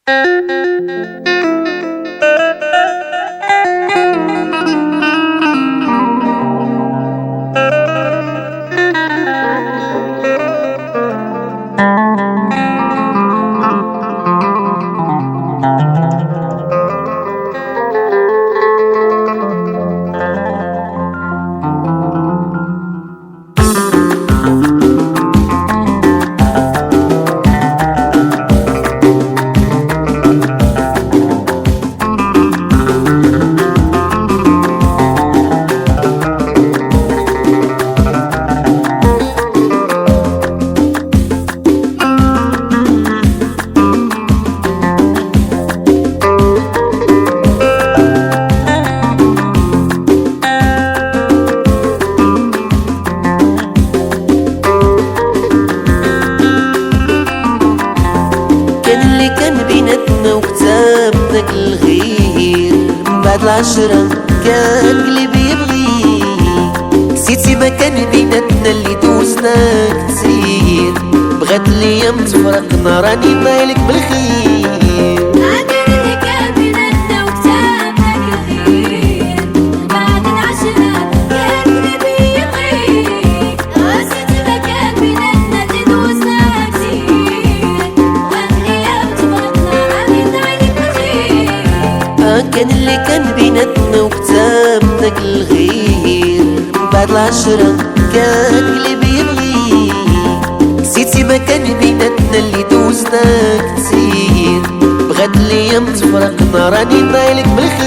بعد العشرة كان قلبي يبغيك، نسيتي ما كان بيناتنا اللي دوزنا كتير، بغات الايام تفرقنا راني مالك بالخير. كان اللي كان بيناتنا وكتابنا كل غير، بعد العشرة كان قلبي يبغيك، نسيتي ما كان بيناتنا اللي دوزنا كتير، بغات الايام تفرقنا راني مالك بالخير.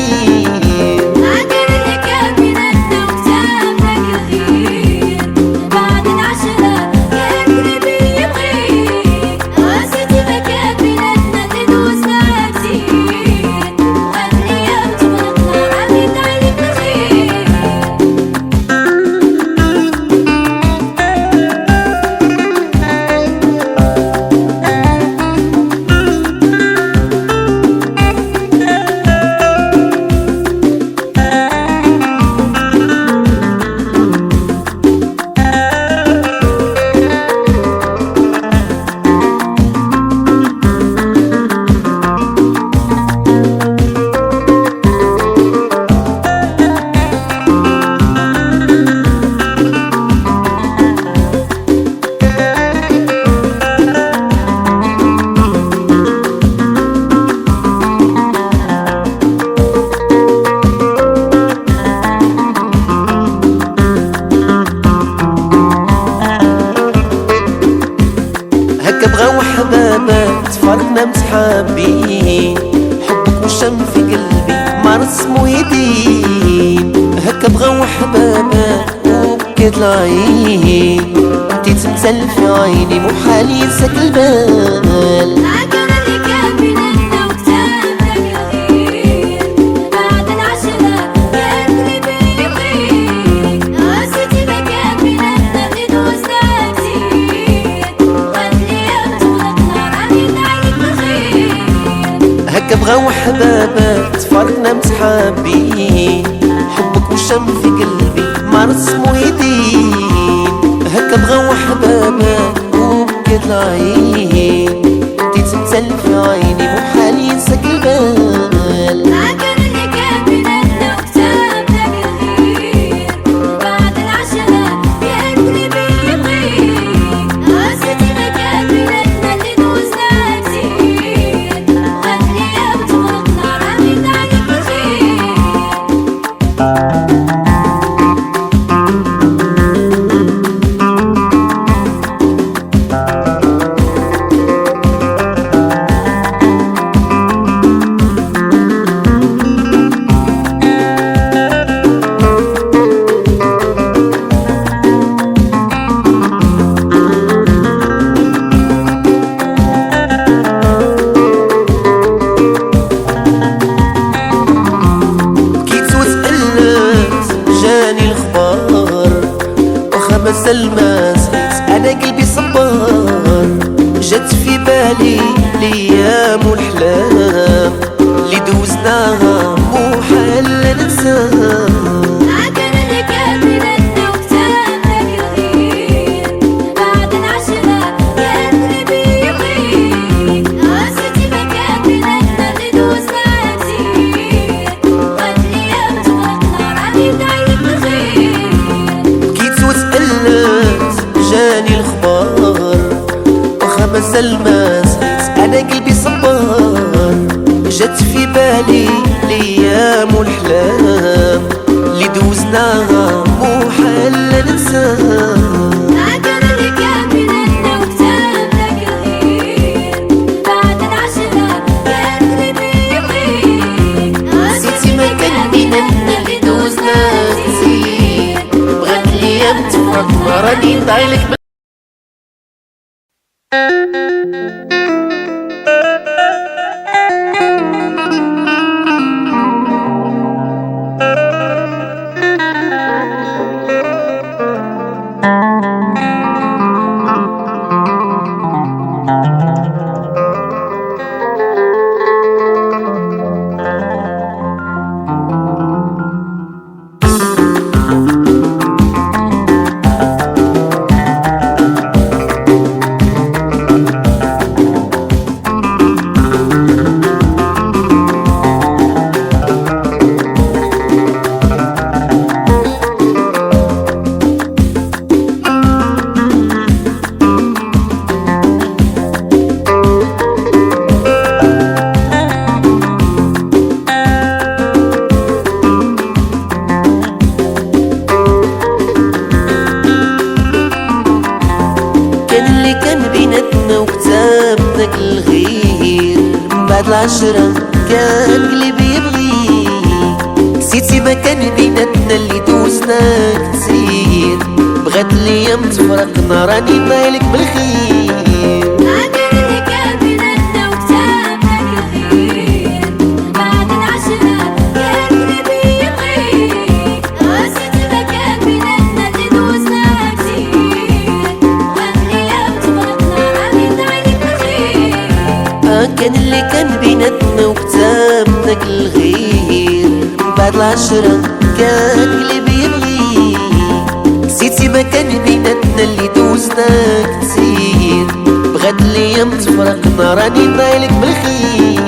بغاو حبابة تفرقنا متحابين، حبك وشم في قلبي ما رسمو يدين. هكا بغاو حبابة وبكيت العين، انتي تمثل في عيني محال ينساك البال. هكا بغاو حبابة تفرقنا متحابين، حبك وشم في قلبي ما رسمو يدين. هكا بغاو حبابة وبكيت العين، انتي تمثل في عيني محال ينساك البال. الماس انا قلبي صبار، جات في بالي الايام والاحلام اللي دوزناها محال ننساها. بعد العشرة كان قلبي يبغيك، نسيتي ما كان بيناتنا الماس. انا قلبي صبار جات في بالي الايام والاحلام اللي دوزناها مو حل ننساها. راني ندعيلك الغير من بعد العشرة كان قلبي يبغيك. نسيتي ما كان بيناتنا اللي دوزنا كتير، بغات الايام تفرقنا راني ندعيلك بالخير. كان اللي كان بيناتنا وكتابنا الغير من بعد العشرة كان قلبي يبغيك. نسيتي ما كان بيناتنا اللي دوزنا كتير، بغات الايام تفرقنا راني ندعيلك بالخير.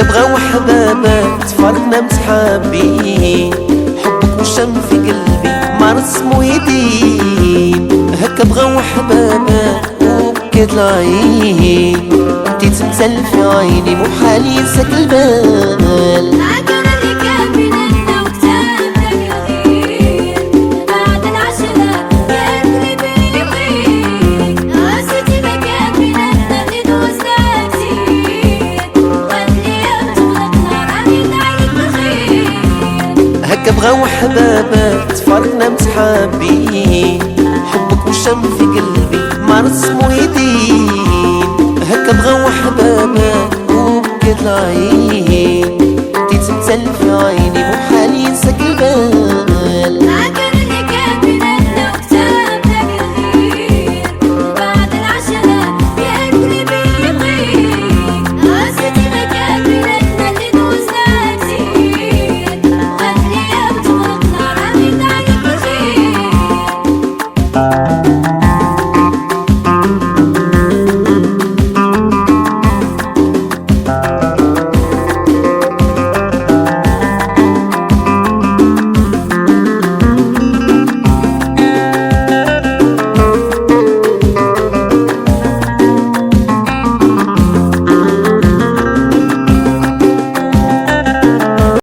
بغاو حبابك تفرقنا متحابين، حبك وشم في قلبي ما رسمو يدين. هكا بغاو حبابك وبكيت العين، انتي تمثل في عيني مو حال ينساك البال. هكا بغاو حبابك تفرقنا متحابين، حبك وشم في قلبي ما رسمو يدين. هكا بغاو حبابك وبكيت العين، انتي تمثل في عيني